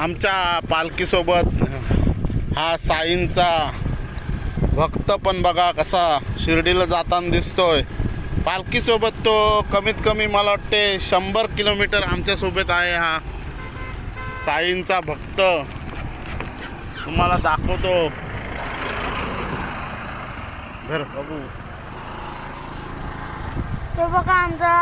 आमच्या पालखीसोबत हा साईंचा भक्त पण बघा कसा शिर्डीला जाताना दिसतोय. पालखीसोबत तो कमीत कमी मला वाटते 100 किलोमीटर आमच्यासोबत आहे. हा साईंचा भक्त तुम्हाला दाखवतो. घर बघू तो बघा आमचा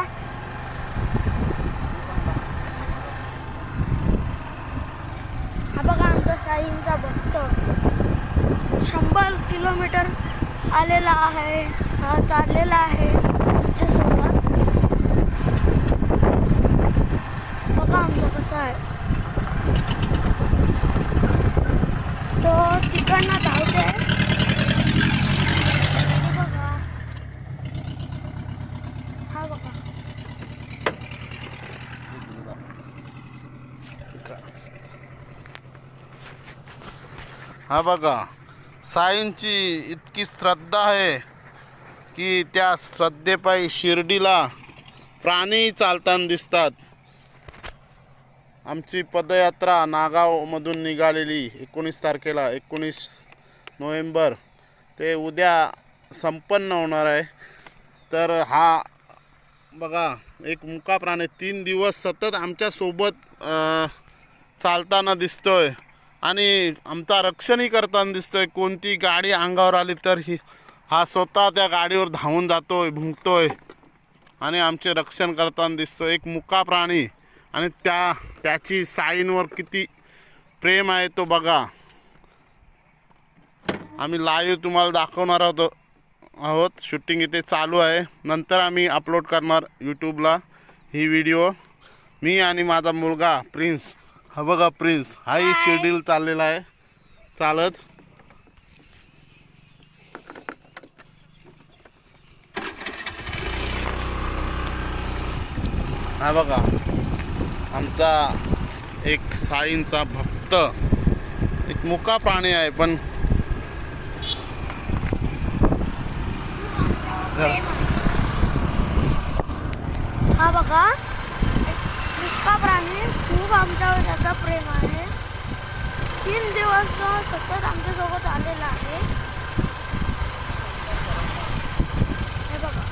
हा बघा आमचा साईंचा भक्त 100 किलोमीटर आलेला आहे. हा चाललेला आहे आमच्यासोबत. बघा आमचा कसा आहे तो तिकडनं धावते. बघा हा बघा हा बघा साईंची इतकी श्रद्धा आहे की त्या श्रद्धेपायी शिर्डीला प्राणी चालताना दिसतात. आमची पदयात्रा नागावमधून निघालेली 19 तारखेला 19 नोव्हेंबर ते उद्या संपन्न होणार आहे. तर हा बघा एक मुका प्राणी 3 दिवस सतत आमच्यासोबत चालताना दिसतोय आणि आमचा रक्षणही करताना दिसतोय. कोणती गाडी अंगावर आली तर हा स्वतः त्या गाडीवर धावून जातोय, भुंकतोय आणि आमचे रक्षण करताना दिसतोय. एक मुका प्राणी आणि त्याची साईंवर किती प्रेम आहे तो बघा. आम्ही लाईव्ह तुम्हाला दाखवणार आहोत. शूटिंग इथे चालू आहे. नंतर आम्ही अपलोड करणार यूट्यूबला ही व्हिडिओ. मी आणि माझा मुलगा प्रिन्स, हा बघा प्रिन्स हाही शिर्डीला चाललेला आहे चालत. हा बघा आमचा एक साईंचा भक्त, एक मुका प्राणी आहे पण हा बघा मुका प्राणी खूप आमच्यावर त्याचा प्रेम आहे. 3 दिवस तो सतत आमच्यासोबत आलेला आहे. हे बघा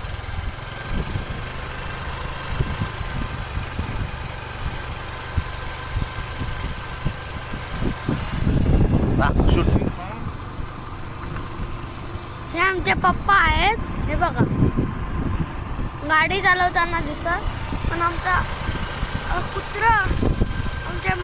हे आमचे पप्पा आहेत. हे बघा गाडी चालवताना दिसतात. पण आमचा कुत्रा